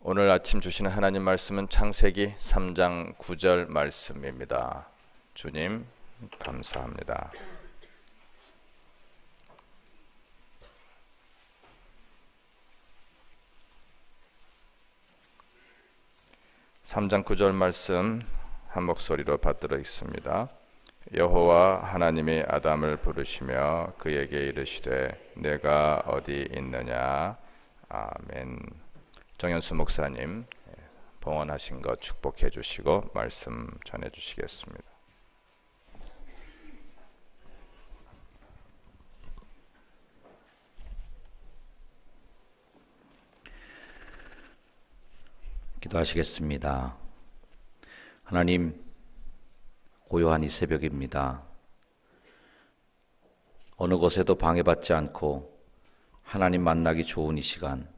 오늘 아침 주시는 하나님 말씀은 창세기 3장 9절 말씀입니다. 주님 감사합니다. (3장 9절) 말씀 한 목소리로 받들어 있습니다. 여호와 하나님이 아담을 부르시며 그에게 이르시되 내가 어디 있느냐. 아멘. 정현수 목사님 봉헌하신 것 축복해 주시고 말씀 전해 주시겠습니다. 기도하시겠습니다. 하나님, 고요한 이 새벽입니다. 어느 것에도 방해받지 않고 하나님 만나기 좋은 이 시간,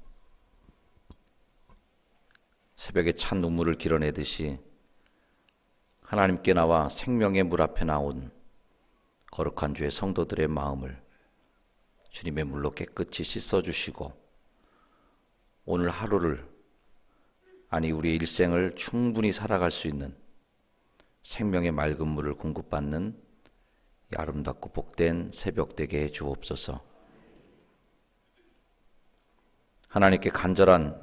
새벽에 찬 눈물을 길어내듯이 하나님께 나와 생명의 물 앞에 나온 거룩한 주의 성도들의 마음을 주님의 물로 깨끗이 씻어주시고 오늘 하루를, 아니 우리의 일생을 충분히 살아갈 수 있는 생명의 맑은 물을 공급받는 이 아름답고 복된 새벽 되게 해 주옵소서. 하나님께 간절한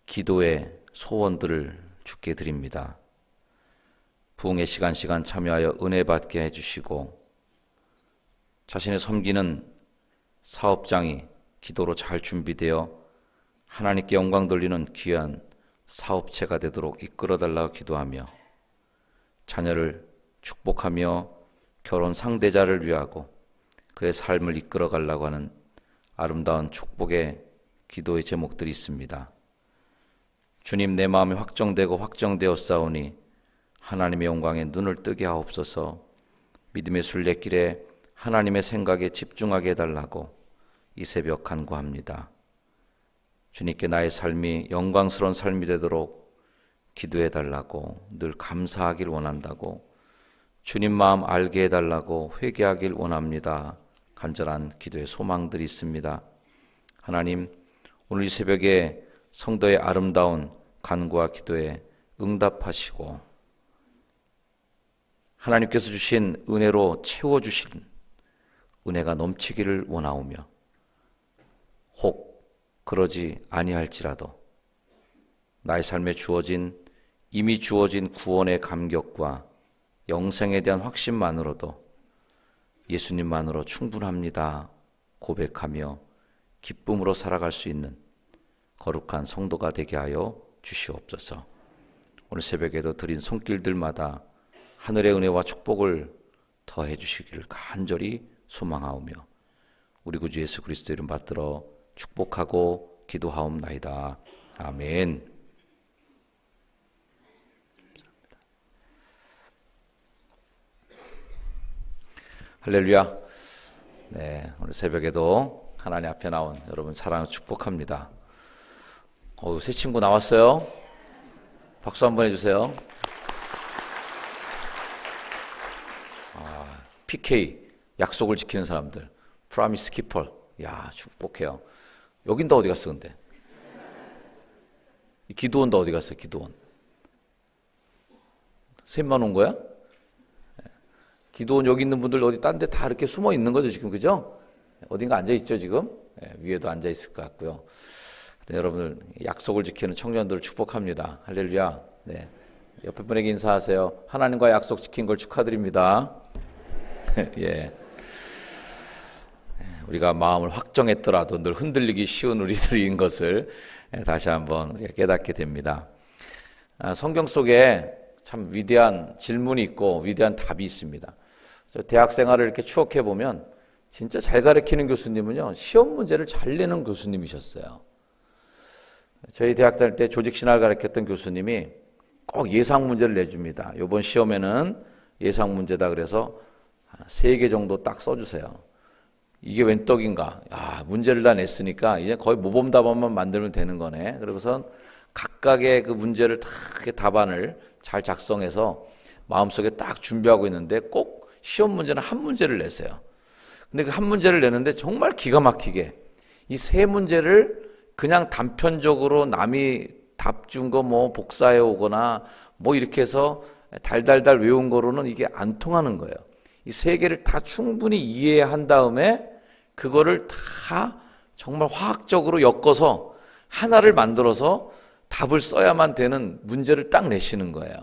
기도의 소원들을 주께 드립니다. 부흥의 시간 참여하여 은혜 받게 해주시고 자신의 섬기는 사업장이 기도로 잘 준비되어 하나님께 영광 돌리는 귀한 사업체가 되도록 이끌어달라고 기도하며 자녀를 축복하며 결혼 상대자를 위하고 그의 삶을 이끌어가려고 하는 아름다운 축복의 기도의 제목들이 있습니다. 주님, 내 마음이 확정되고 확정되었사오니 하나님의 영광에 눈을 뜨게 하옵소서. 믿음의 순례길에 하나님의 생각에 집중하게 해달라고 이 새벽 간구합니다. 주님께 나의 삶이 영광스러운 삶이 되도록 기도해달라고 늘 감사하길 원한다고, 주님 마음 알게 해달라고 회개하길 원합니다. 간절한 기도의 소망들이 있습니다. 하나님, 오늘 이 새벽에 성도의 아름다운 간구와 기도에 응답하시고 하나님께서 주신 은혜로 채워주신 은혜가 넘치기를 원하오며, 혹 그러지 아니할지라도 나의 삶에 이미 주어진 구원의 감격과 영생에 대한 확신만으로도 예수님만으로 충분합니다 고백하며 기쁨으로 살아갈 수 있는 거룩한 성도가 되게 하여 주시옵소서. 오늘 새벽에도 드린 손길들마다 하늘의 은혜와 축복을 더해 주시기를 간절히 소망하오며 우리 구주 예수 그리스도 이름 받들어 축복하고 기도하옵나이다. 아멘. 할렐루야. 네, 오늘 새벽에도 하나님 앞에 나온 여러분 사랑을 축복합니다. 새 친구 나왔어요. 박수 한번 해주세요. PK, 약속을 지키는 사람들, Promise Keeper. 야, 축복해요. 여긴 다 어디 갔어, 근데? 기도원 다 어디 갔어, 기도원? 셋만 온 거야? 기도원 여기 있는 분들 어디 딴 데 다 이렇게 숨어 있는 거죠, 지금, 그죠? 어딘가 앉아 있죠, 지금? 위에도 앉아 있을 것 같고요. 여러분들 약속을 지키는 청년들을 축복합니다. 할렐루야. 네. 옆에 분에게 인사하세요. 하나님과 약속 지킨 걸 축하드립니다. 예. 우리가 마음을 확정했더라도 늘 흔들리기 쉬운 우리들인 것을 다시 한번 우리가 깨닫게 됩니다. 성경 속에 참 위대한 질문이 있고 위대한 답이 있습니다. 대학 생활을 이렇게 추억해 보면 진짜 잘 가르치는 교수님은요, 시험 문제를 잘 내는 교수님이셨어요. 저희 대학 다닐 때 조직신화를 가르쳤던 교수님이 꼭 예상 문제를 내줍니다. 이번 시험에는 예상 문제다 그래서 3개 정도 딱 써주세요. 이게 웬 떡인가? 문제를 다 냈으니까 이제 거의 모범답안만 만들면 되는 거네. 그러고선 각각의 그 문제를 다 답안을 잘 작성해서 마음속에 딱 준비하고 있는데 꼭 시험 문제는 한 문제를 내세요. 근데 그 한 문제를 내는데 정말 기가 막히게 이 3문제를 그냥 단편적으로 남이 답 준 거 뭐 복사해 오거나 뭐 이렇게 해서 달달달 외운 거로는 이게 안 통하는 거예요. 이 세 개를 다 충분히 이해한 다음에 그거를 다 정말 화학적으로 엮어서 하나를 만들어서 답을 써야만 되는 문제를 딱 내시는 거예요.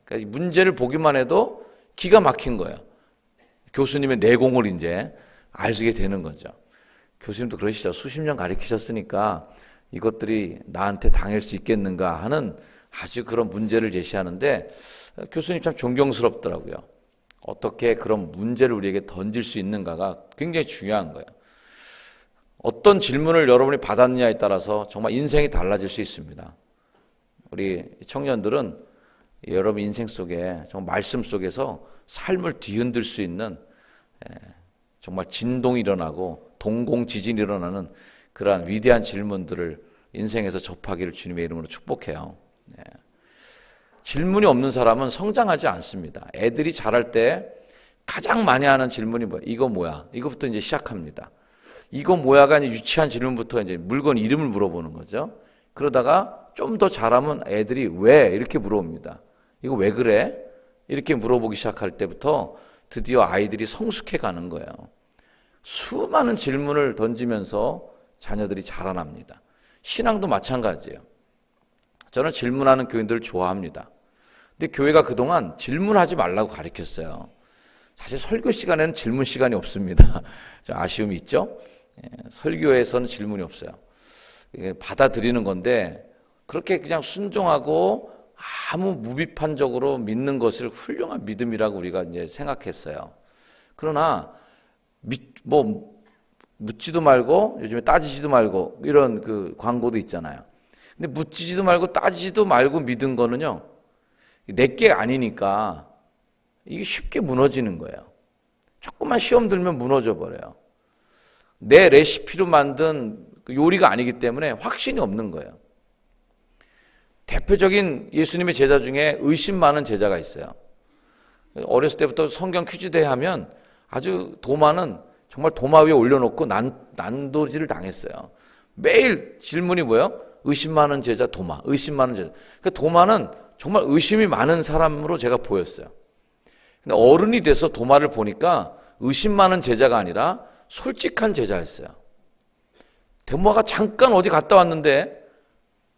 그러니까 문제를 보기만 해도 기가 막힌 거예요. 교수님의 내공을 이제 알게 되는 거죠. 교수님도 그러시죠. 수십 년 가르치셨으니까 이것들이 나한테 당할 수 있겠는가 하는 아주 그런 문제를 제시하는데 교수님 참 존경스럽더라고요. 어떻게 그런 문제를 우리에게 던질 수 있는가가 굉장히 중요한 거예요. 어떤 질문을 여러분이 받았느냐에 따라서 정말 인생이 달라질 수 있습니다. 우리 청년들은 여러분 인생 속에 정말 말씀 속에서 삶을 뒤흔들 수 있는 정말 진동이 일어나고 동공지진이 일어나는 그러한 위대한 질문들을 인생에서 접하기를 주님의 이름으로 축복해요. 질문이 없는 사람은 성장하지 않습니다. 애들이 자랄 때 가장 많이 하는 질문이 뭐야? 이거 뭐야? 이거부터 이제 시작합니다. 이거 뭐야가 이제 유치한 질문부터 이제 물건 이름을 물어보는 거죠. 그러다가 좀 더 잘하면 애들이 왜? 이렇게 물어봅니다. 이거 왜 그래? 이렇게 물어보기 시작할 때부터 드디어 아이들이 성숙해 가는 거예요. 수많은 질문을 던지면서 자녀들이 자라납니다. 신앙도 마찬가지예요. 저는 질문하는 교인들을 좋아합니다. 근데 교회가 그동안 질문하지 말라고 가르쳤어요. 사실 설교 시간에는 질문 시간이 없습니다. 좀 아쉬움이 있죠? 설교에서는 질문이 없어요. 받아들이는 건데 그렇게 그냥 순종하고 아무 무비판적으로 믿는 것을 훌륭한 믿음이라고 우리가 이제 생각했어요. 그러나 묻지도 말고 요즘에 따지지도 말고 이런 그 광고도 있잖아요. 근데 묻지도 말고 따지지도 말고 믿은 거는요, 내게 아니니까 이게 쉽게 무너지는 거예요. 조금만 시험 들면 무너져 버려요. 내 레시피로 만든 요리가 아니기 때문에 확신이 없는 거예요. 대표적인 예수님의 제자 중에 의심 많은 제자가 있어요. 어렸을 때부터 성경 퀴즈 대회 하면 아주 도마는 정말 도마 위에 올려놓고 난도질을 당했어요. 매일 질문이 뭐예요? 의심 많은 제자 도마, 의심 많은 제자. 그 도마는 정말 의심이 많은 사람으로 제가 보였어요. 근데 어른이 돼서 도마를 보니까 의심 많은 제자가 아니라 솔직한 제자였어요. 도마가 잠깐 어디 갔다 왔는데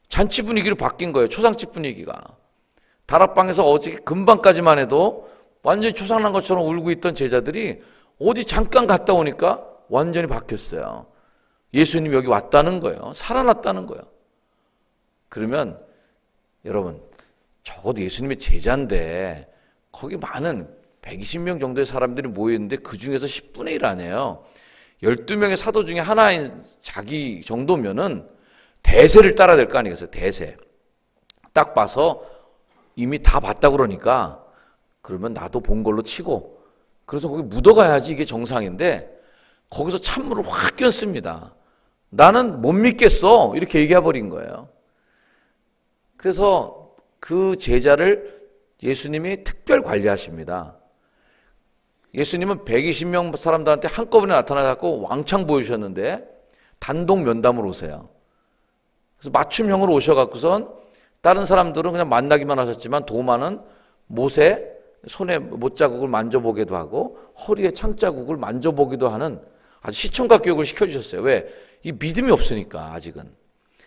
잔치 분위기로 바뀐 거예요. 초상집 분위기가. 다락방에서 어제 금방까지만 해도 완전히 초상난 것처럼 울고 있던 제자들이 어디 잠깐 갔다 오니까 완전히 바뀌었어요. 예수님이 여기 왔다는 거예요. 살아났다는 거예요. 그러면 여러분, 적어도 예수님의 제자인데 거기 많은 120명 정도의 사람들이 모여있는데 그 중에서 10분의 1 아니에요. 12명의 사도 중에 하나인 자기 정도면은 대세를 따라야 될 거 아니겠어요? 대세. 딱 봐서 이미 다 봤다 그러니까 그러면 나도 본 걸로 치고 그래서 거기 묻어가야지 이게 정상인데 거기서 찬물을 확 끼얹습니다. 나는 못 믿겠어. 이렇게 얘기해버린 거예요. 그래서 그 제자를 예수님이 특별 관리하십니다. 예수님은 120명 사람들한테 한꺼번에 나타나서 왕창 보여주셨는데 단독 면담으로 오세요. 그래서 맞춤형으로 오셔갖고선 다른 사람들은 그냥 만나기만 하셨지만 도마는 못에 손에 못자국을 만져보기도 하고 허리에 창자국을 만져보기도 하는 아주 시청각 교육을 시켜주셨어요. 왜? 이 믿음이 없으니까 아직은.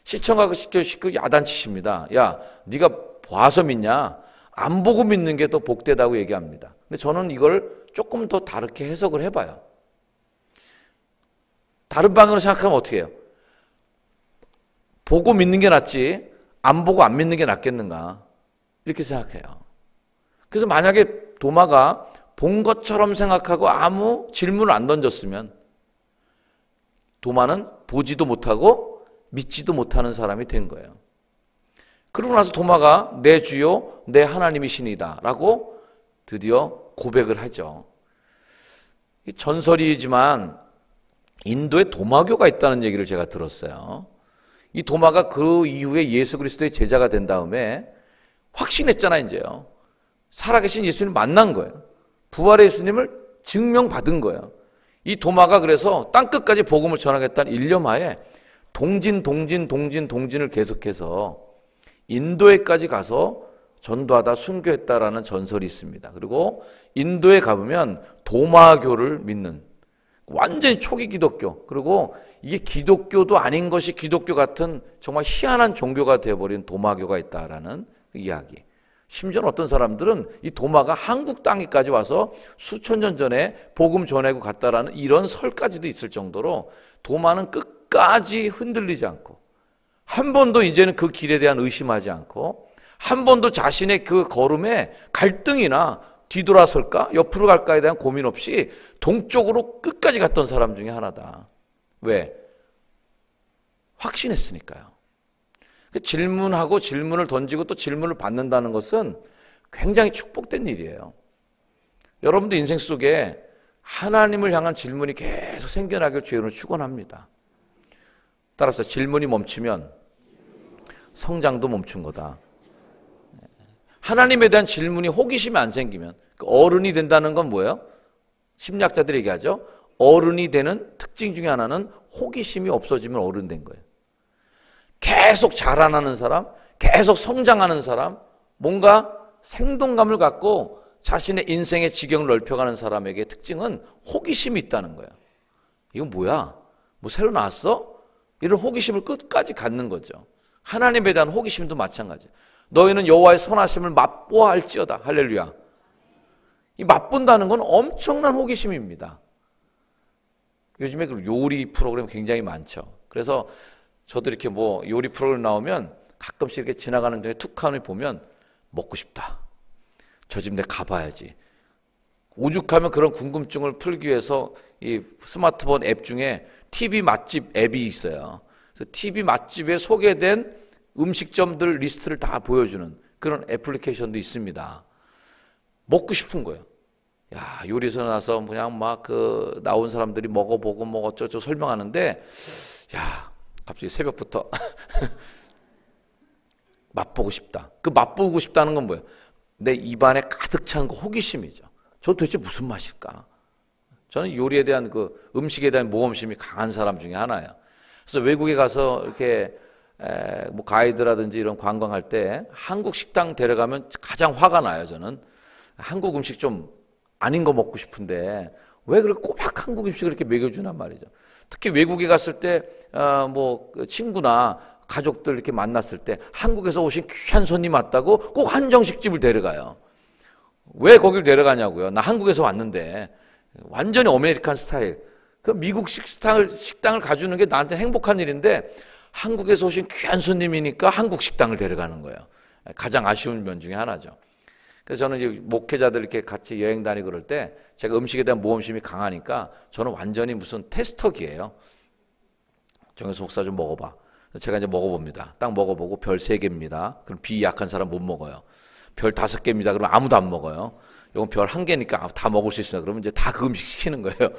시청각 시켜 야단치십니다. 야, 네가 봐서 믿냐? 안 보고 믿는 게 더 복되다고 얘기합니다. 근데 저는 이걸 조금 더 다르게 해석을 해봐요. 다른 방향으로 생각하면 어떻게 해요? 보고 믿는 게 낫지 안 보고 안 믿는 게 낫겠는가? 이렇게 생각해요. 그래서 만약에 도마가 본 것처럼 생각하고 아무 질문을 안 던졌으면 도마는 보지도 못하고 믿지도 못하는 사람이 된 거예요. 그러고 나서 도마가 내 주요 내 하나님이시니다 라고 드디어 고백을 하죠. 전설이지만 인도에 도마교가 있다는 얘기를 제가 들었어요. 이 도마가 그 이후에 예수 그리스도의 제자가 된 다음에 확신했잖아요. 이제요. 살아계신 예수님을 만난 거예요. 부활의 예수님을 증명받은 거예요. 이 도마가 그래서 땅끝까지 복음을 전하겠다는 일념하에 동진을 계속해서 인도에까지 가서 전도하다 순교했다라는 전설이 있습니다. 그리고 인도에 가보면 도마교를 믿는 완전히 초기 기독교, 그리고 이게 기독교도 아닌 것이 기독교 같은 정말 희한한 종교가 되어버린 도마교가 있다라는 이야기. 심지어 어떤 사람들은 이 도마가 한국 땅에까지 와서 수천 년 전에 복음 전하고 갔다라는 이런 설까지도 있을 정도로 도마는 끝까지 흔들리지 않고 한 번도 이제는 그 길에 대한 의심하지 않고 한 번도 자신의 그 걸음에 갈등이나 뒤돌아설까 옆으로 갈까에 대한 고민 없이 동쪽으로 끝까지 갔던 사람 중에 하나다. 왜? 확신했으니까요. 질문하고 질문을 던지고 또 질문을 받는다는 것은 굉장히 축복된 일이에요. 여러분도 인생 속에 하나님을 향한 질문이 계속 생겨나길 주의 이름으로 축원합니다. 따라서 질문이 멈추면 성장도 멈춘 거다. 하나님에 대한 질문이 호기심이 안 생기면 어른이 된다는 건 뭐예요? 심리학자들이 얘기하죠. 어른이 되는 특징 중에 하나는 호기심이 없어지면 어른 된 거예요. 계속 자라나는 사람, 계속 성장하는 사람, 뭔가 생동감을 갖고 자신의 인생의 지경을 넓혀가는 사람에게 특징은 호기심이 있다는 거예요. 이건 뭐야? 뭐 새로 나왔어? 이런 호기심을 끝까지 갖는 거죠. 하나님에 대한 호기심도 마찬가지예요. 너희는 여호와의 선하심을 맛보아할지어다. 할렐루야. 이 맛본다는 건 엄청난 호기심입니다. 요즘에 그 요리 프로그램 굉장히 많죠. 그래서 저도 이렇게 뭐 요리 프로그램 나오면 가끔씩 이렇게 지나가는 중에 툭하니 보면 먹고 싶다. 저 집 내가 가봐야지. 오죽하면 그런 궁금증을 풀기 위해서 이 스마트폰 앱 중에 TV 맛집 앱이 있어요. 그래서 TV 맛집에 소개된 음식점들 리스트를 다 보여주는 그런 애플리케이션도 있습니다. 먹고 싶은 거예요. 야, 요리에서 나서 그냥 막 그 나온 사람들이 먹어보고 뭐 어쩌고 설명하는데, 야, 갑자기 새벽부터 맛보고 싶다. 그 맛보고 싶다는 건 뭐예요? 내 입안에 가득 찬 그 호기심이죠. 저 도대체 무슨 맛일까? 저는 요리에 대한 그 음식에 대한 모험심이 강한 사람 중에 하나예요. 그래서 외국에 가서 이렇게 뭐 가이드라든지 이런 관광할 때 한국 식당 데려가면 가장 화가 나요. 저는 한국 음식 좀 아닌 거 먹고 싶은데 왜 그렇게 꼬박 한국 음식을 이렇게 먹여주나 말이죠. 특히 외국에 갔을 때 뭐 친구나 가족들 이렇게 만났을 때 한국에서 오신 귀한 손님 왔다고 꼭 한정식집을 데려가요. 왜 거길 데려가냐고요. 나 한국에서 왔는데. 완전히 아메리칸 스타일. 그 미국식 식당을 가주는 게 나한테 행복한 일인데 한국에서 오신 귀한 손님이니까 한국 식당을 데려가는 거예요. 가장 아쉬운 면 중에 하나죠. 그래서 저는 이제 목회자들 이렇게 같이 여행 다니고 그럴 때 제가 음식에 대한 모험심이 강하니까 저는 완전히 무슨 테스터기예요. 정혜수 목사 좀 먹어봐. 제가 이제 먹어봅니다. 딱 먹어보고 별 3개입니다. 그럼 비 약한 사람 못 먹어요. 별 5개입니다. 그럼 아무도 안 먹어요. 이건 별 1개니까 다 먹을 수 있어요. 그러면 이제 다 그 음식 시키는 거예요.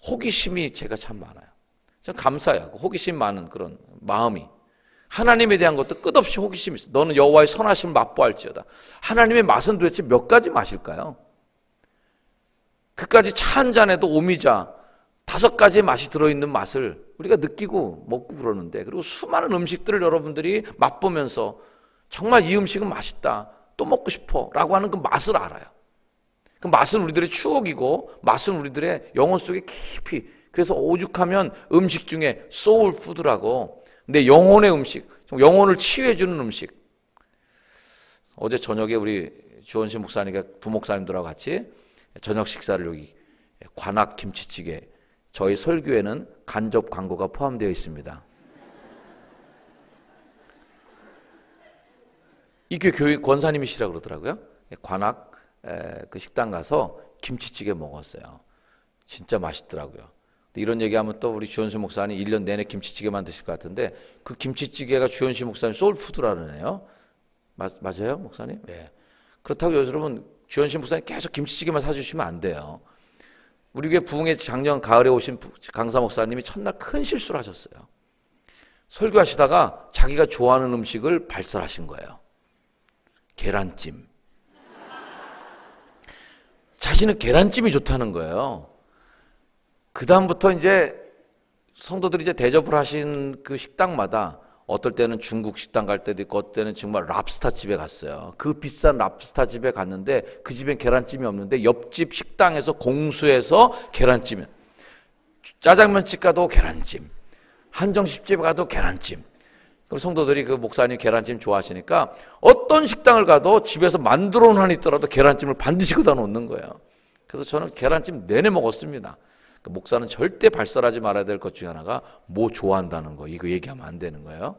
호기심이 제가 참 많아요. 저는 감사해요. 호기심 많은 그런 마음이. 하나님에 대한 것도 끝없이 호기심이 있어요. 너는 여호와의 선하심을 맛보할지어다. 하나님의 맛은 도대체 몇 가지 맛일까요? 그까지 차 한 잔에도 오미자 5가지의 맛이 들어있는 맛을 우리가 느끼고 먹고 그러는데, 그리고 수많은 음식들을 여러분들이 맛보면서 정말 이 음식은 맛있다, 또 먹고 싶어 라고 하는 그 맛을 알아요. 그 맛은 우리들의 추억이고 맛은 우리들의 영혼 속에 깊이, 그래서 오죽하면 음식 중에 소울푸드라고 내 영혼의 음식, 영혼을 치유해주는 음식. 어제 저녁에 우리 주원신 목사님과 부목사님들하고 같이 저녁 식사를 여기 관악 김치찌개, 저희 설교에는 간접 광고가 포함되어 있습니다. 이 교회 권사님이시라고 그러더라고요. 관악 그 식당 가서 김치찌개 먹었어요. 진짜 맛있더라고요. 이런 얘기하면 또 우리 주현수 목사님 1년 내내 김치찌개만 드실 것 같은데 그 김치찌개가 주현수 목사님 소울푸드라네요. 맞아요, 목사님? 네. 그렇다고 여러분 주현수 목사님 계속 김치찌개만 사주시면 안 돼요. 우리 교회 부흥회 작년 가을에 오신 강사 목사님이 첫날 큰 실수를 하셨어요. 설교하시다가 자기가 좋아하는 음식을 발설하신 거예요. 계란찜. 자신은 계란찜이 좋다는 거예요. 그 다음부터 이제 성도들이 이제 대접을 하신 그 식당마다 어떨 때는 중국 식당 갈 때도 있고 어떨 때는 정말 랍스타 집에 갔어요. 그 비싼 랍스타 집에 갔는데 그 집엔 계란찜이 없는데 옆집 식당에서 공수해서 계란찜, 짜장면집 가도 계란찜, 한정식집에 가도 계란찜. 그리고 성도들이 그 목사님 계란찜 좋아하시니까 어떤 식당을 가도 집에서 만들어 놓은 한 있더라도 계란찜을 반드시 거다 놓는 거예요. 그래서 저는 계란찜 내내 먹었습니다. 목사는 절대 발설하지 말아야 될 것 중에 하나가 뭐 좋아한다는 거, 이거 얘기하면 안 되는 거예요.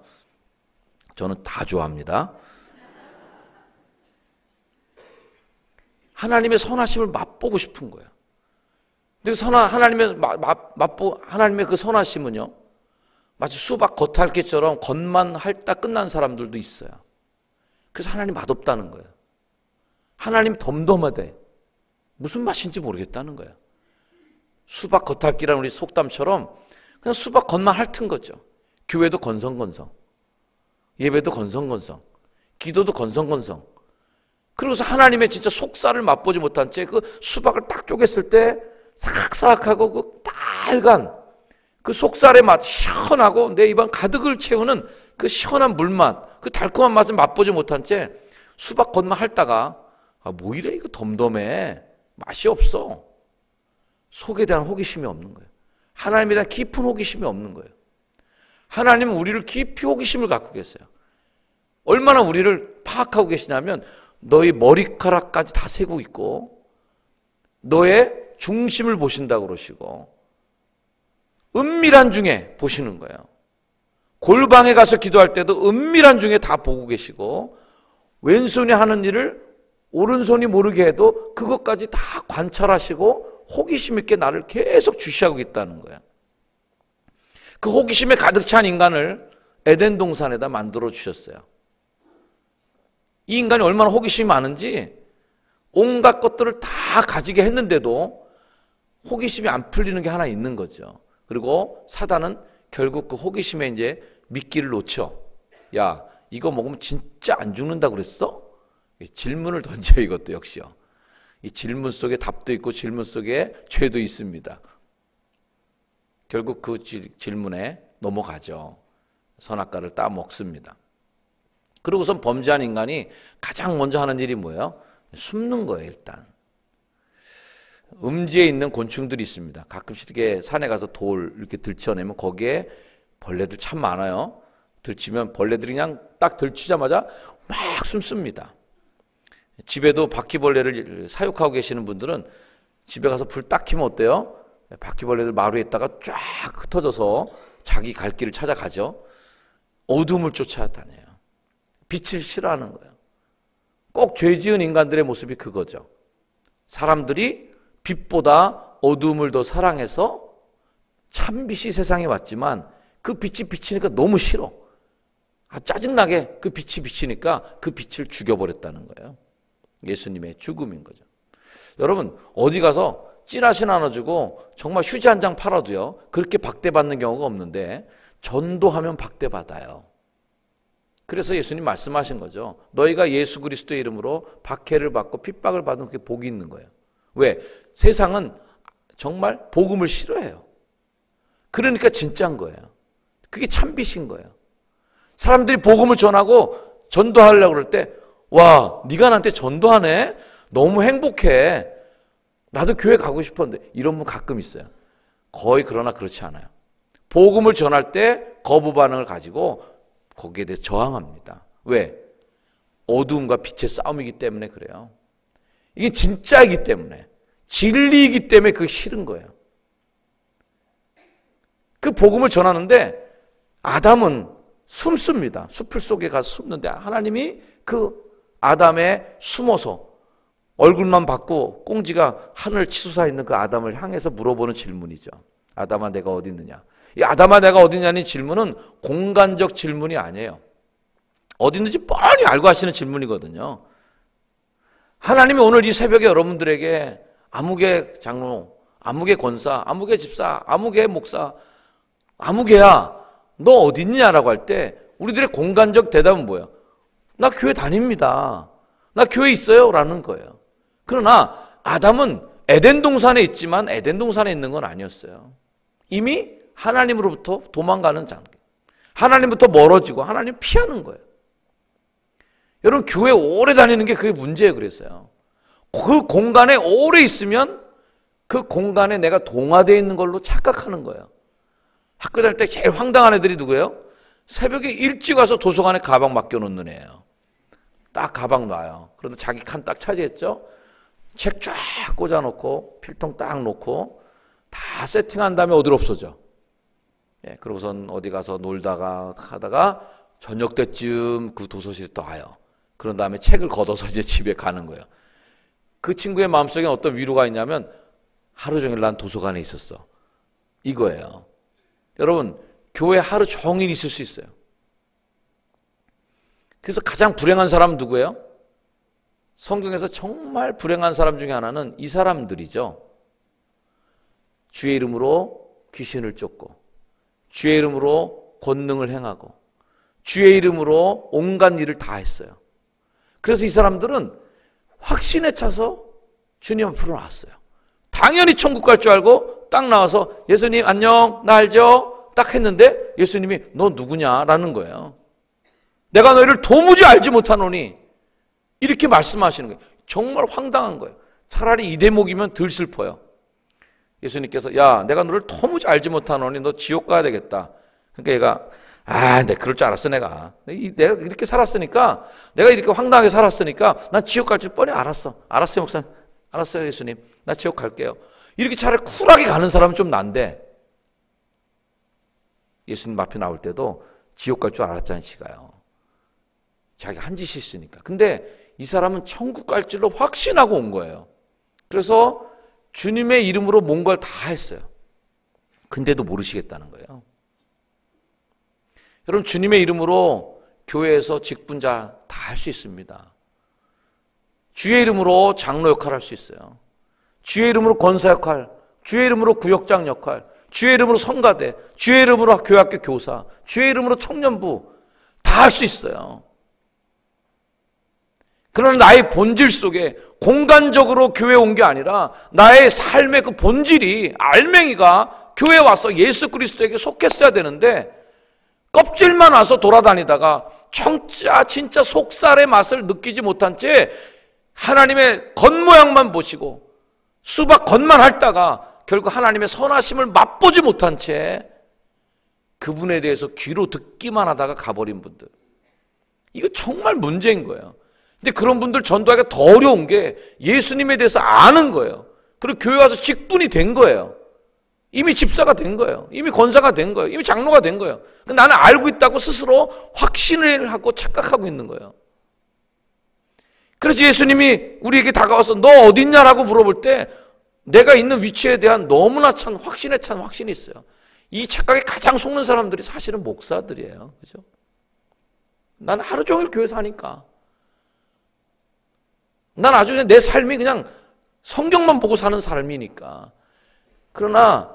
저는 다 좋아합니다. 하나님의 선하심을 맛보고 싶은 거예요. 근데 하나님의 그 선하심은요, 마치 수박 겉핥기처럼 겉만 핥다 끝난 사람들도 있어요. 그래서 하나님 맛없다는 거예요. 하나님 덤덤하대. 무슨 맛인지 모르겠다는 거예요. 수박 겉핥기라는 우리 속담처럼 그냥 수박 겉만 핥은 거죠. 교회도 건성건성, 예배도 건성건성, 기도도 건성건성. 그러고서 하나님의 진짜 속살을 맛보지 못한 채 그 수박을 딱 쪼갰을 때 사각사각하고 그 달간 그 속살의 맛, 시원하고 내 입안 가득을 채우는 그 시원한 물맛, 그 달콤한 맛을 맛보지 못한 채 수박 겉만 핥다가 뭐 이래 이거 덤덤해, 맛이 없어. 속에 대한 호기심이 없는 거예요. 하나님에 대한 깊은 호기심이 없는 거예요. 하나님은 우리를 깊이 호기심을 갖고 계세요. 얼마나 우리를 파악하고 계시냐면 너의 머리카락까지 다 세고 있고 너의 중심을 보신다고 그러시고 은밀한 중에 보시는 거예요. 골방에 가서 기도할 때도 은밀한 중에 다 보고 계시고 왼손이 하는 일을 오른손이 모르게 해도 그것까지 다 관찰하시고 호기심 있게 나를 계속 주시하고 있다는 거야. 그 호기심에 가득 찬 인간을 에덴 동산에다 만들어 주셨어요. 이 인간이 얼마나 호기심이 많은지 온갖 것들을 다 가지게 했는데도 호기심이 안 풀리는 게 하나 있는 거죠. 그리고 사단은 결국 그 호기심에 이제 미끼를 놓쳐. 야, 이거 먹으면 진짜 안 죽는다고 그랬어? 질문을 던져요. 이것도 역시요. 이 질문 속에 답도 있고 질문 속에 죄도 있습니다. 결국 그 질문에 넘어가죠. 선악과를 따먹습니다. 그러고선 범죄한 인간이 가장 먼저 하는 일이 뭐예요? 숨는 거예요. 일단 음지에 있는 곤충들이 있습니다. 가끔씩 이렇게 산에 가서 돌 이렇게 들쳐내면 거기에 벌레들 참 많아요. 들치면 벌레들이 그냥 딱 들치자마자 막 숨습니다. 집에도 바퀴벌레를 사육하고 계시는 분들은 집에 가서 불 딱 켜면 어때요? 바퀴벌레들 마루에 있다가 쫙 흩어져서 자기 갈 길을 찾아가죠. 어둠을 쫓아다녀요. 빛을 싫어하는 거예요. 꼭 죄 지은 인간들의 모습이 그거죠. 사람들이 빛보다 어둠을 더 사랑해서 참빛이 세상에 왔지만 그 빛이 비치니까 너무 싫어. 짜증나게 그 빛이 비치니까 그 빛을 죽여버렸다는 거예요. 예수님의 죽음인 거죠. 여러분 어디 가서 찌라시 나눠주고 정말 휴지 한 장 팔아도요 그렇게 박대받는 경우가 없는데 전도하면 박대받아요. 그래서 예수님 말씀하신 거죠. 너희가 예수 그리스도의 이름으로 박해를 받고 핍박을 받는 게 복이 있는 거예요. 왜? 세상은 정말 복음을 싫어해요. 그러니까 진짜인 거예요. 그게 참빛인 거예요. 사람들이 복음을 전하고 전도하려고 그럴 때 와, 네가 나한테 전도하네? 너무 행복해. 나도 교회 가고 싶었는데 이런 분 가끔 있어요. 거의 그러나 그렇지 않아요. 복음을 전할 때 거부 반응을 가지고 거기에 대해 저항합니다. 왜? 어두움과 빛의 싸움이기 때문에 그래요. 이게 진짜이기 때문에 진리이기 때문에 그게 싫은 거예요. 그 복음을 전하는데 아담은 숨습니다. 숲을 속에 가서 숨는데 하나님이 그 아담에 숨어서 얼굴만 받고 꽁지가 하늘 치솟아 있는 그 아담을 향해서 물어보는 질문이죠. 아담아 내가 어디 있느냐. 이 아담아 내가 어디 있냐는 질문은 공간적 질문이 아니에요. 어디 있는지 뻔히 알고 하시는 질문이거든요. 하나님이 오늘 이 새벽에 여러분들에게 아무개 장로, 아무개 권사, 아무개 집사, 아무개 목사, 아무개야 너 어디 있냐라고 할 때 우리들의 공간적 대답은 뭐예요? 나 교회 다닙니다. 나 교회 있어요 라는 거예요. 그러나 아담은 에덴 동산에 있지만 에덴 동산에 있는 건 아니었어요. 이미 하나님으로부터 도망가는 단계. 하나님부터 멀어지고 하나님 피하는 거예요. 여러분 교회 오래 다니는 게 그게 문제예요. 그래서요. 그 공간에 오래 있으면 그 공간에 내가 동화되어 있는 걸로 착각하는 거예요. 학교 다닐 때 제일 황당한 애들이 누구예요? 새벽에 일찍 와서 도서관에 가방 맡겨놓는 애예요. 딱 가방 놔요. 그런데 자기 칸 딱 차지했죠? 책 쫙 꽂아놓고 필통 딱 놓고 다 세팅한 다음에 어디로 없어져. 예, 그러고선 어디 가서 놀다가 하다가 저녁 때쯤 그 도서실에 또 와요. 그런 다음에 책을 걷어서 이제 집에 가는 거예요. 그 친구의 마음속에 어떤 위로가 있냐면 하루 종일 난 도서관에 있었어. 이거예요. 여러분 교회 하루 종일 있을 수 있어요. 그래서 가장 불행한 사람은 누구예요? 성경에서 정말 불행한 사람 중에 하나는 이 사람들이죠. 주의 이름으로 귀신을 쫓고 주의 이름으로 권능을 행하고 주의 이름으로 온갖 일을 다 했어요. 그래서 이 사람들은 확신에 차서 주님 앞으로 나왔어요. 당연히 천국 갈 줄 알고 딱 나와서 예수님 안녕 나 알죠? 딱 했는데 예수님이 너 누구냐라는 거예요. 내가 너희를 도무지 알지 못하노니 이렇게 말씀하시는 거예요. 정말 황당한 거예요. 차라리 이 대목이면 덜 슬퍼요. 예수님께서 야 내가 너를 도무지 알지 못하노니 너 지옥 가야 되겠다. 그러니까 얘가 내가 그럴 줄 알았어. 내가 이렇게 살았으니까 내가 이렇게 황당하게 살았으니까 난 지옥 갈 줄 뻔히 알았어요 목사님. 알았어요 예수님 나 지옥 갈게요. 이렇게 차라리 쿨하게 가는 사람은 좀 난데 예수님 앞에 나올 때도 지옥 갈 줄 알았잖아요. 지가요. 자기가 한 짓이 있으니까. 근데 이 사람은 천국 갈 줄로 확신하고 온 거예요. 그래서 주님의 이름으로 뭔가를 다 했어요. 근데도 모르시겠다는 거예요. 여러분 주님의 이름으로 교회에서 직분자 다 할 수 있습니다. 주의 이름으로 장로 역할 할 수 있어요. 주의 이름으로 권사 역할, 주의 이름으로 구역장 역할, 주의 이름으로 성가대, 주의 이름으로 교회학교 교사, 주의 이름으로 청년부 다 할 수 있어요. 그러나 나의 본질 속에 공간적으로 교회에 온 게 아니라 나의 삶의 그 본질이 알맹이가 교회에 와서 예수 그리스도에게 속했어야 되는데 껍질만 와서 돌아다니다가 진짜 속살의 맛을 느끼지 못한 채 하나님의 겉모양만 보시고 수박 겉만 핥다가 결국 하나님의 선하심을 맛보지 못한 채 그분에 대해서 귀로 듣기만 하다가 가버린 분들, 이거 정말 문제인 거예요. 근데 그런 분들 전도하기가 더 어려운 게 예수님에 대해서 아는 거예요. 그리고 교회 와서 직분이 된 거예요. 이미 집사가 된 거예요. 이미 권사가 된 거예요. 이미 장로가 된 거예요. 나는 알고 있다고 스스로 확신을 하고 착각하고 있는 거예요. 그래서 예수님이 우리에게 다가와서 너 어딨냐라고 물어볼 때 내가 있는 위치에 대한 너무나 찬 확신에 찬 확신이 있어요. 이 착각에 가장 속는 사람들이 사실은 목사들이에요. 그죠? 난 하루 종일 교회 사니까. 난 아주 그냥 내 삶이 그냥 성경만 보고 사는 삶이니까. 그러나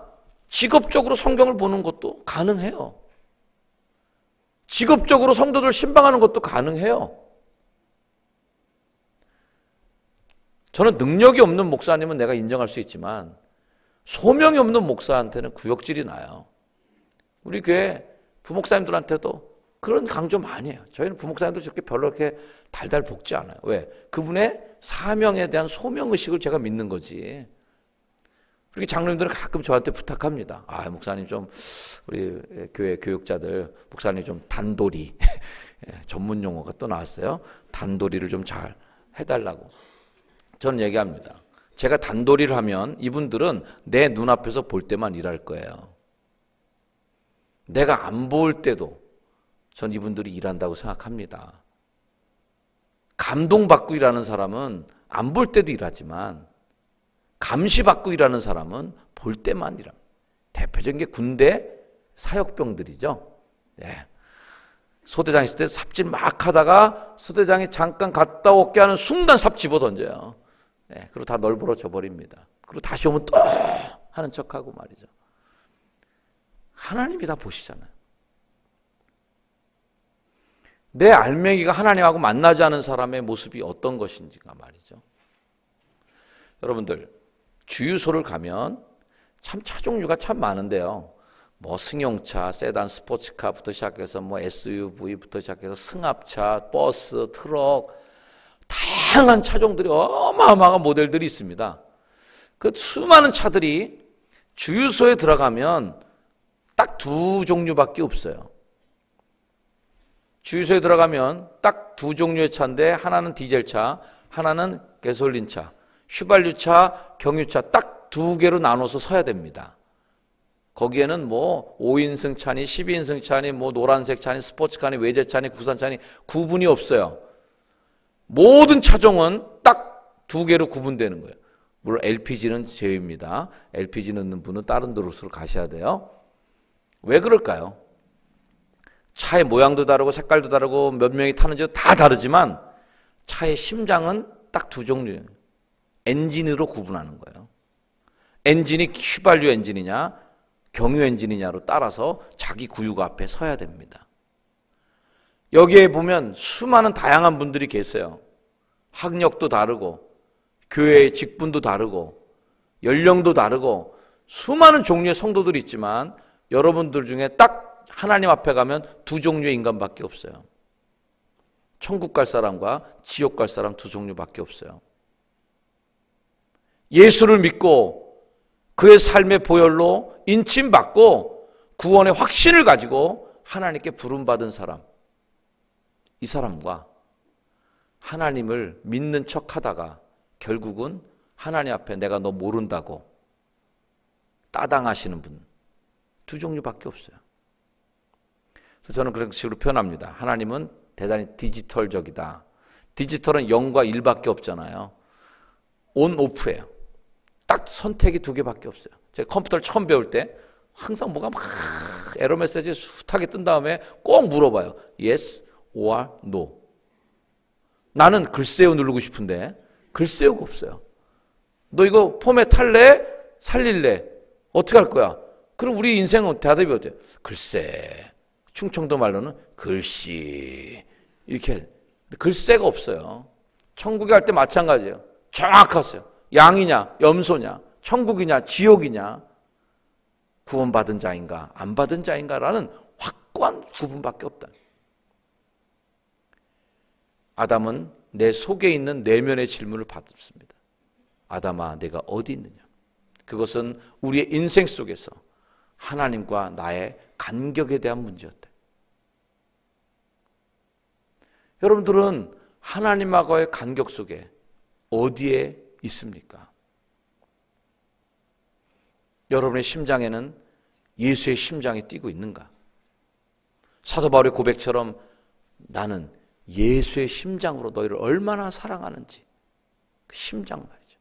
직업적으로 성경을 보는 것도 가능해요. 직업적으로 성도들 신방하는 것도 가능해요. 저는 능력이 없는 목사님은 내가 인정할 수 있지만 소명이 없는 목사한테는 구역질이 나요. 우리 교회 부목사님들한테도 그런 강조 많이 해요. 저희는 부목사님도 저렇게 별로 그렇게 달달 볶지 않아요. 왜? 그분의 사명에 대한 소명의식을 제가 믿는 거지. 그렇게 장로님들은 가끔 저한테 부탁합니다. 목사님 좀 우리 교회 교육자들 목사님 좀 단도리 전문 용어가 또 나왔어요. 단도리를 좀 잘 해달라고. 저는 얘기합니다. 제가 단도리를 하면 이분들은 내 눈앞에서 볼 때만 일할 거예요. 내가 안 볼 때도 전 이분들이 일한다고 생각합니다. 감동받고 일하는 사람은 안 볼 때도 일하지만 감시받고 일하는 사람은 볼 때만 일합니다. 대표적인 게 군대 사역병들이죠. 네. 소대장 있을 때 삽질 막 하다가 소대장이 잠깐 갔다 올게 하는 순간 삽 집어 던져요. 네. 그리고 다 널브러져 버립니다. 그리고 다시 오면 또 하는 척하고 말이죠. 하나님이 다 보시잖아요. 내 알맹이가 하나님하고 만나지 않은 사람의 모습이 어떤 것인지가 말이죠. 여러분들 주유소를 가면 참 차 종류가 참 많은데요. 뭐 승용차, 세단, 스포츠카부터 시작해서 뭐 SUV부터 시작해서 승합차, 버스, 트럭, 다양한 차종들이 어마어마한 모델들이 있습니다. 그 수많은 차들이 주유소에 들어가면 딱 두 종류밖에 없어요. 주유소에 들어가면 딱 두 종류의 차인데 하나는 디젤차, 하나는 가솔린차, 휘발유차, 경유차 딱 두 개로 나눠서 서야 됩니다. 거기에는 뭐 5인승 차니 12인승 차니 뭐 노란색 차니 스포츠카니 외제차니 국산차니 구분이 없어요. 모든 차종은 딱 두 개로 구분되는 거예요. 물론 LPG는 제외입니다. LPG 넣는 분은 다른 도로수로 가셔야 돼요. 왜 그럴까요? 차의 모양도 다르고 색깔도 다르고 몇 명이 타는지도 다 다르지만 차의 심장은 딱 두 종류예요. 엔진으로 구분하는 거예요. 엔진이 휘발유 엔진이냐 경유 엔진이냐로 따라서 자기 구유가 앞에 서야 됩니다. 여기에 보면 수많은 다양한 분들이 계세요. 학력도 다르고 교회의 직분도 다르고 연령도 다르고 수많은 종류의 성도들이 있지만 여러분들 중에 딱 하나님 앞에 가면 두 종류의 인간밖에 없어요. 천국 갈 사람과 지옥 갈 사람 두 종류밖에 없어요. 예수를 믿고 그의 삶의 보혈로 인침받고 구원의 확신을 가지고 하나님께 부름받은 사람, 이 사람과 하나님을 믿는 척하다가 결국은 하나님 앞에 내가 너 모른다고 따당하시는 분 두 종류밖에 없어요. 그래서 저는 그런 식으로 표현합니다. 하나님은 대단히 디지털적이다. 디지털은 0과 1밖에 없잖아요. 온, 오프예요. 딱 선택이 두 개밖에 없어요. 제가 컴퓨터를 처음 배울 때 항상 뭐가 막 에러 메시지 숱하게 뜬 다음에 꼭 물어봐요. Yes or no. 나는 글쎄요 누르고 싶은데 글쎄요가 없어요. 너 이거 포맷 할래? 살릴래? 어떻게 할 거야? 그럼 우리 인생은 대답이 어때요? 글쎄. 충청도 말로는 글씨. 이렇게. 글쎄가 없어요. 천국에 갈 때 마찬가지예요. 정확하세요. 양이냐, 염소냐, 천국이냐, 지옥이냐, 구원받은 자인가, 안 받은 자인가라는 확고한 구분밖에 없다. 아담은 내 속에 있는 내면의 질문을 받습니다. 아담아, 내가 어디 있느냐? 그것은 우리의 인생 속에서 하나님과 나의 간격에 대한 문제였다. 여러분들은 하나님과의 간격 속에 어디에 있습니까? 여러분의 심장에는 예수의 심장이 뛰고 있는가? 사도 바울의 고백처럼 나는 예수의 심장으로 너희를 얼마나 사랑하는지 그 심장 말이죠.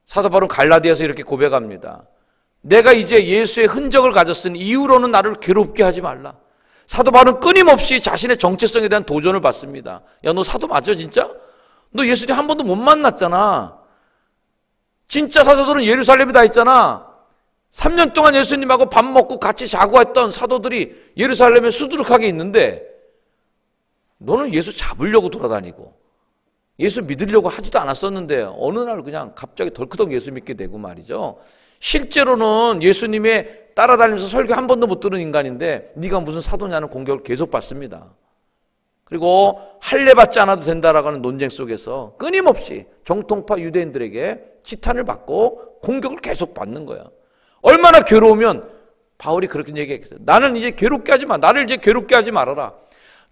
사도 바울은 갈라디아서 이렇게 고백합니다. 내가 이제 예수의 흔적을 가졌으니 이후로는 나를 괴롭게 하지 말라. 사도 바울은 끊임없이 자신의 정체성에 대한 도전을 받습니다. 야, 너 사도 맞아 진짜? 너 예수님 한 번도 못 만났잖아. 진짜 사도들은 예루살렘에 다 있잖아. 3년 동안 예수님하고 밥 먹고 같이 자고 했던 사도들이 예루살렘에 수두룩하게 있는데 너는 예수 잡으려고 돌아다니고 예수 믿으려고 하지도 않았었는데 어느 날 그냥 갑자기 덜크덕 예수 믿게 되고 말이죠. 실제로는 예수님의 따라다니면서 설교 한 번도 못 들은 인간인데 네가 무슨 사도냐는 공격을 계속 받습니다. 그리고 할례 받지 않아도 된다라고 하는 논쟁 속에서 끊임없이 정통파 유대인들에게 지탄을 받고 공격을 계속 받는 거야. 얼마나 괴로우면 바울이 그렇게 얘기했어요. 나는 이제 괴롭게 하지 마. 나를 이제 괴롭게 하지 말아라.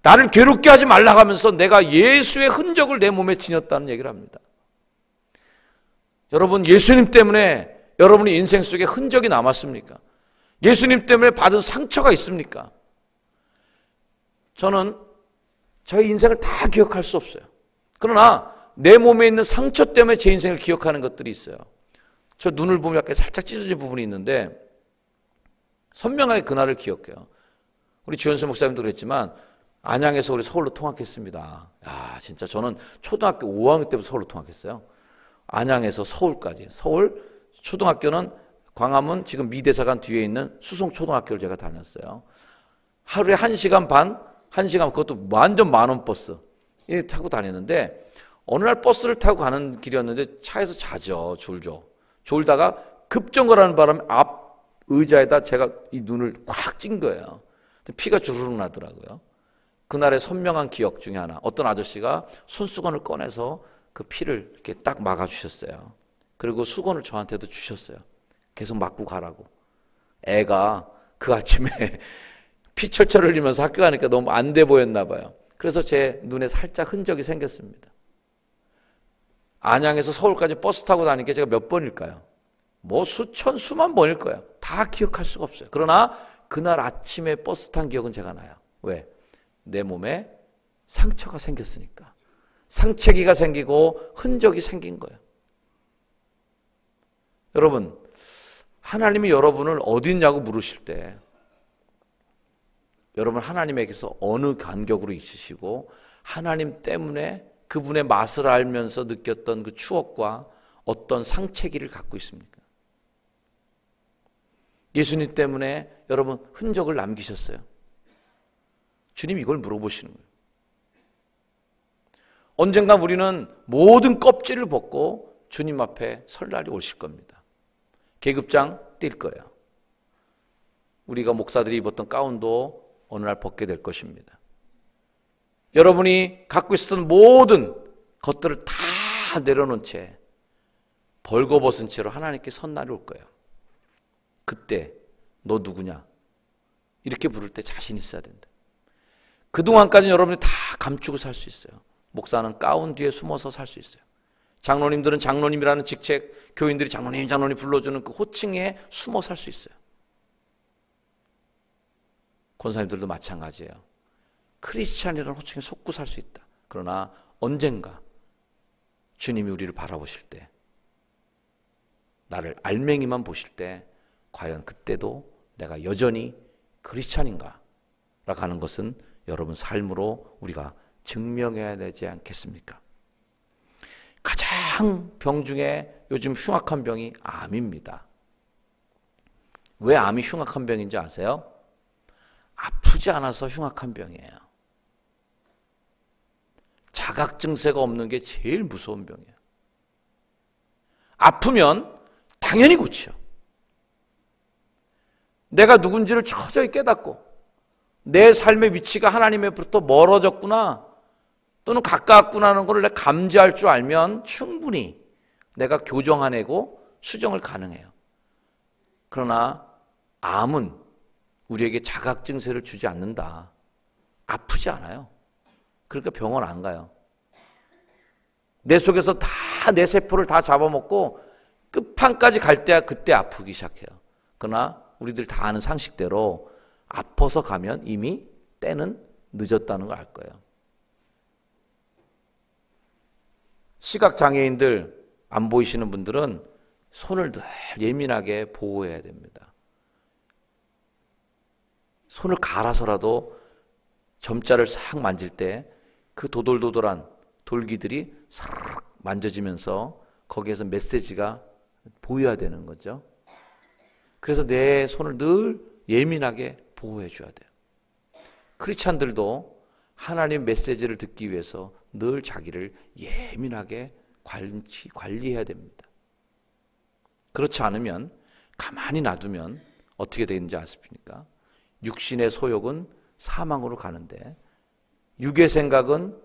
나를 괴롭게 하지 말라 하면서 내가 예수의 흔적을 내 몸에 지녔다는 얘기를 합니다. 여러분, 예수님 때문에 여러분의 인생 속에 흔적이 남았습니까? 예수님 때문에 받은 상처가 있습니까? 저는 저의 인생을 다 기억할 수 없어요. 그러나 내 몸에 있는 상처 때문에 제 인생을 기억하는 것들이 있어요. 저 눈을 보면 약간 살짝 찢어진 부분이 있는데 선명하게 그날을 기억해요. 우리 주현수 목사님도 그랬지만 안양에서 우리 서울로 통학했습니다. 야, 진짜 저는 초등학교 5학년 때부터 서울로 통학했어요. 안양에서 서울까지. 서울 초등학교는 광화문 지금 미대사관 뒤에 있는 수송초등학교를 제가 다녔어요. 하루에 1시간 반, 1시간 그것도 완전 만원 버스 타고 다녔는데 어느 날 버스를 타고 가는 길이었는데 차에서 자죠. 졸다가 급정거라는 바람에 앞 의자에다 제가 이 눈을 꽉 찐 거예요. 피가 주르륵 나더라고요. 그날의 선명한 기억 중에 하나, 어떤 아저씨가 손수건을 꺼내서 그 피를 이렇게 딱 막아주셨어요. 그리고 수건을 저한테도 주셨어요. 계속 맞고 가라고. 애가 그 아침에 피 철철 흘리면서 학교 가니까 너무 안 돼 보였나 봐요. 그래서 제 눈에 살짝 흔적이 생겼습니다. 안양에서 서울까지 버스 타고 다니는 게 제가 몇 번일까요? 뭐 수천, 수만 번일 거예요. 다 기억할 수가 없어요. 그러나 그날 아침에 버스 탄 기억은 제가 나요. 왜? 내 몸에 상처가 생겼으니까. 상체기가 생기고 흔적이 생긴 거예요. 여러분, 하나님이 여러분을 어디 있냐고 물으실 때 여러분 하나님에게서 어느 간격으로 있으시고 하나님 때문에 그분의 맛을 알면서 느꼈던 그 추억과 어떤 상체기를 갖고 있습니까? 예수님 때문에 여러분 흔적을 남기셨어요. 주님 이걸 물어보시는 거예요. 언젠가 우리는 모든 껍질을 벗고 주님 앞에 설 날이 오실 겁니다. 계급장 뛸 거예요. 우리가 목사들이 입었던 가운도 어느 날 벗게 될 것입니다. 여러분이 갖고 있었던 모든 것들을 다 내려놓은 채 벌거벗은 채로 하나님께 선 날이 올 거예요. 그때 너 누구냐? 이렇게 부를 때 자신 있어야 된다. 그동안까지는 여러분이 다 감추고 살 수 있어요. 목사는 가운 뒤에 숨어서 살 수 있어요. 장로님들은 장로님이라는 직책, 교인들이 장로님 불러주는 그 호칭에 숨어 살 수 있어요. 권사님들도 마찬가지예요. 크리스찬이라는 호칭에 속고 살 수 있다. 그러나 언젠가 주님이 우리를 바라보실 때, 나를 알맹이만 보실 때 과연 그때도 내가 여전히 크리스찬인가? 라고 하는 것은 여러분 삶으로 우리가 증명해야 되지 않겠습니까? 가장 병 중에 요즘 흉악한 병이 암입니다. 왜 암이 흉악한 병인지 아세요? 아프지 않아서 흉악한 병이에요. 자각 증세가 없는 게 제일 무서운 병이에요. 아프면 당연히 고쳐. 내가 누군지를 처저히 깨닫고 내 삶의 위치가 하나님으로부터 멀어졌구나 또는 가까웠구나 하는 것을 내가 감지할 줄 알면 충분히 내가 교정해내고 수정을 가능해요. 그러나 암은 우리에게 자각 증세를 주지 않는다. 아프지 않아요. 그러니까 병원 안 가요. 내 속에서 다 내 세포를 다 잡아먹고 끝판까지 갈 때야 그때 아프기 시작해요. 그러나 우리들 다 아는 상식대로 아파서 가면 이미 때는 늦었다는 걸 알 거예요. 시각장애인들 안 보이시는 분들은 손을 늘 예민하게 보호해야 됩니다. 손을 갈아서라도 점자를 싹 만질 때 그 도돌도돌한 돌기들이 싹 만져지면서 거기에서 메시지가 보여야 되는 거죠. 그래서 내 손을 늘 예민하게 보호해 줘야 돼요. 크리스찬들도 하나님 메시지를 듣기 위해서 늘 자기를 예민하게 관리해야 됩니다. 그렇지 않으면 가만히 놔두면 어떻게 되는지 아십니까? 육신의 소욕은 사망으로 가는데 육의 생각은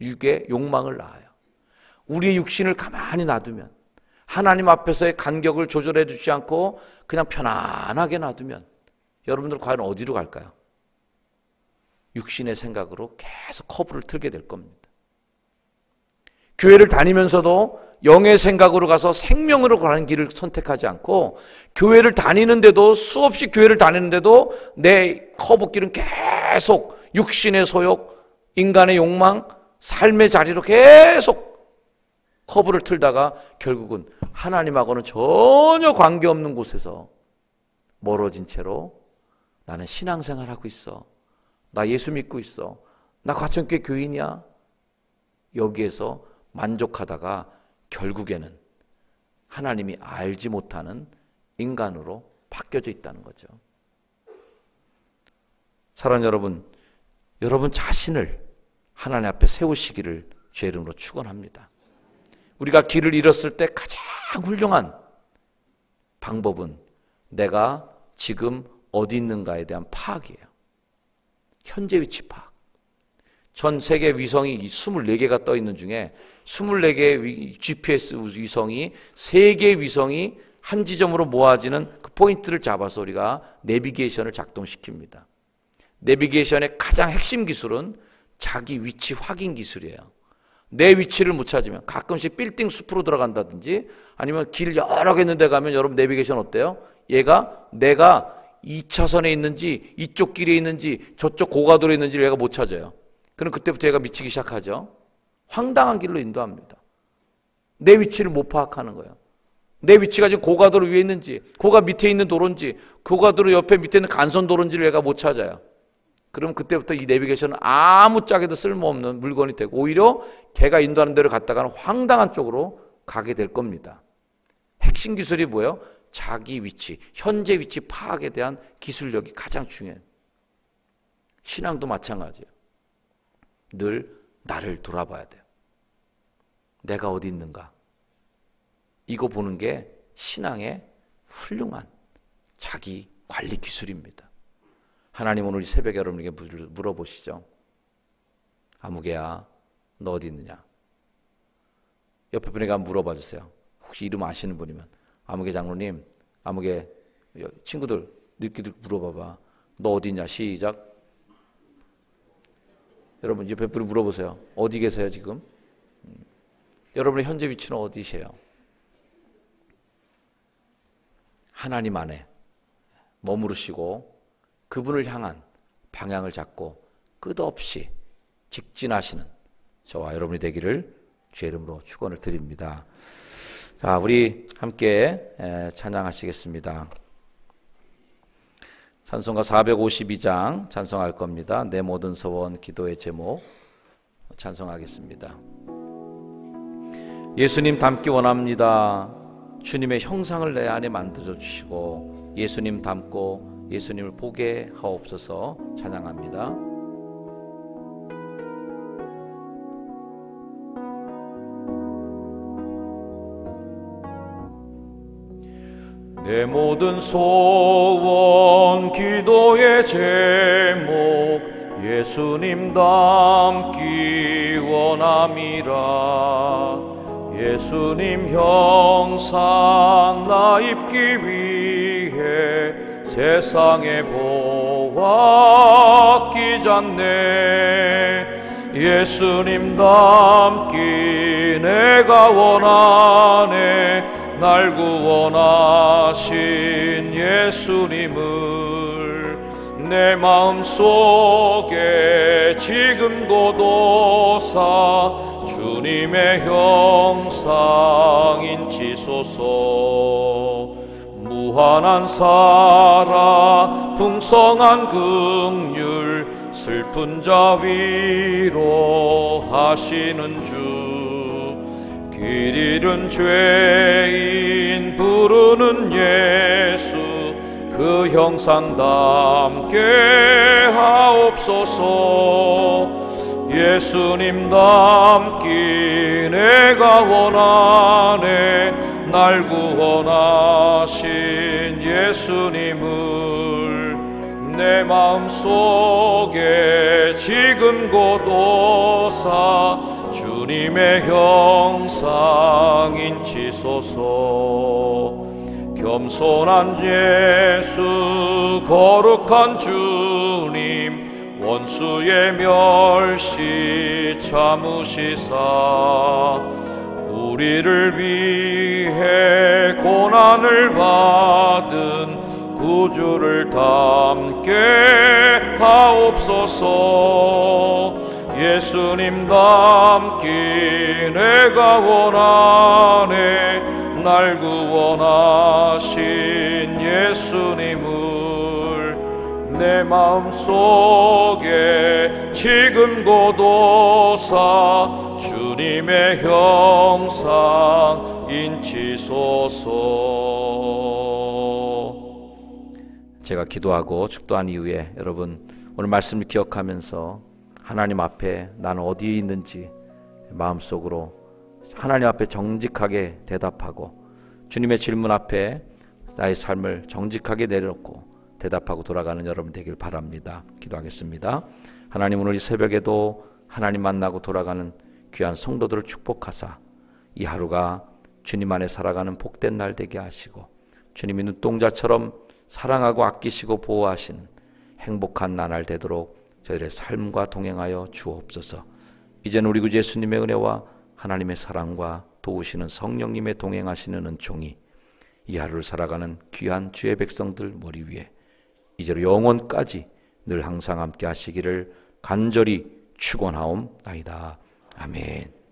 육의 욕망을 낳아요. 우리의 육신을 가만히 놔두면 하나님 앞에서의 간격을 조절해 주지 않고 그냥 편안하게 놔두면 여러분들 과연 어디로 갈까요? 육신의 생각으로 계속 커브를 틀게 될 겁니다. 교회를 다니면서도 영의 생각으로 가서 생명으로 가는 길을 선택하지 않고 교회를 다니는데도 수없이 교회를 다니는데도 내 커브길은 계속 육신의 소욕, 인간의 욕망, 삶의 자리로 계속 커브를 틀다가 결국은 하나님하고는 전혀 관계없는 곳에서 멀어진 채로 나는 신앙생활 하고 있어. 나 예수 믿고 있어. 나 과천교회 교인이야. 여기에서 만족하다가 결국에는 하나님이 알지 못하는 인간으로 바뀌어져 있다는 거죠. 사랑하는 여러분, 여러분 자신을 하나님 앞에 세우시기를 주의 이름으로 축원합니다. 우리가 길을 잃었을 때 가장 훌륭한 방법은 내가 지금 어디 있는가에 대한 파악이에요. 현재 위치 파악. 전 세계 위성이 24개가 떠 있는 중에 24개의 GPS 위성이 3개의 위성이 한 지점으로 모아지는 그 포인트를 잡아서 우리가 내비게이션을 작동시킵니다. 내비게이션의 가장 핵심 기술은 자기 위치 확인 기술이에요. 내 위치를 못 찾으면 가끔씩 빌딩 숲으로 들어간다든지 아니면 길 여러 개 있는 데 가면 여러분 내비게이션 어때요? 얘가 내가 2차선에 있는지 이쪽 길에 있는지 저쪽 고가도로에 있는지를 얘가 못 찾아요. 그럼 그때부터 얘가 미치기 시작하죠. 황당한 길로 인도합니다. 내 위치를 못 파악하는 거예요. 내 위치가 지금 고가도로 위에 있는지 고가 밑에 있는 도로인지 고가도로 옆에 밑에 있는 간선도로인지를 얘가 못 찾아요. 그럼 그때부터 이 내비게이션은 아무짝에도 쓸모없는 물건이 되고 오히려 걔가 인도하는 대로 갔다가는 황당한 쪽으로 가게 될 겁니다. 핵심 기술이 뭐예요? 자기 위치, 현재 위치 파악에 대한 기술력이 가장 중요해요. 신앙도 마찬가지예요. 늘 나를 돌아봐야 돼요. 내가 어디 있는가? 이거 보는 게 신앙의 훌륭한 자기 관리 기술입니다. 하나님 오늘 이 새벽에 여러분에게 물어보시죠. 아무개야, 너 어디 있느냐? 옆에 분에게 한번 물어봐 주세요. 혹시 이름 아시는 분이면. 아무개 장로님, 아무개 친구들, 너희들 물어봐봐. 너 어디 있냐? 시작. 여러분 옆에 분이 물어보세요. 어디 계세요 지금? 여러분의 현재 위치는 어디세요? 하나님 안에 머무르시고 그분을 향한 방향을 잡고 끝없이 직진하시는 저와 여러분이 되기를 주의 이름으로 축원을 드립니다. 자, 우리 함께 찬양하시겠습니다. 찬송가 452장 찬송할 겁니다. 내 모든 소원 기도의 제목 찬송하겠습니다. 예수님 닮기 원합니다. 주님의 형상을 내 안에 만들어 주시고 예수님 닮고 예수님을 보게 하옵소서. 찬양합니다. 내 모든 소원 기도의 제목 예수님 닮기 원함이라. 예수님 형상 나 입기 위해 세상에 보았기 전에 예수님 닮기 내가 원하네. 날 구원하신 예수님을 내 마음속에 지금 고도사 주님의 형상 인치소서. 무한한 사랑 풍성한 긍휼 슬픈 자 위로하시는 주. 길 잃은 죄인 부르는 예수 그 형상 닮게 하옵소서. 예수님 닮기 내가 원하네. 날 구원하신 예수님을 내 마음속에 지금 고도사 주님의 형상 인치소서. 겸손한 예수 거룩한 주님 원수의 멸시 참으시사 우리를 위해 고난을 받은 구주를 닮게 하옵소서. 예수님 닮기 내가 원하네. 날 구원하신 예수님을 내 마음속에 지금 고도사 주님의 형상 인치소서. 제가 기도하고 축도한 이후에 여러분 오늘 말씀을 기억하면서 하나님 앞에 나는 어디에 있는지 마음속으로 하나님 앞에 정직하게 대답하고 주님의 질문 앞에 나의 삶을 정직하게 내려놓고 대답하고 돌아가는 여러분 되길 바랍니다. 기도하겠습니다. 하나님, 오늘 이 새벽에도 하나님 만나고 돌아가는 귀한 성도들을 축복하사 이 하루가 주님 안에 살아가는 복된 날 되게 하시고 주님이 눈동자처럼 사랑하고 아끼시고 보호하시는 행복한 나날 되도록 저희들의 삶과 동행하여 주옵소서. 이제는 우리 구 예수님의 은혜와 하나님의 사랑과 도우시는 성령님의 동행하시는 은총이 이 하루를 살아가는 귀한 주의 백성들 머리 위에 이제로 영원까지 늘 항상 함께 하시기를 간절히 축원하옵나이다. 아멘.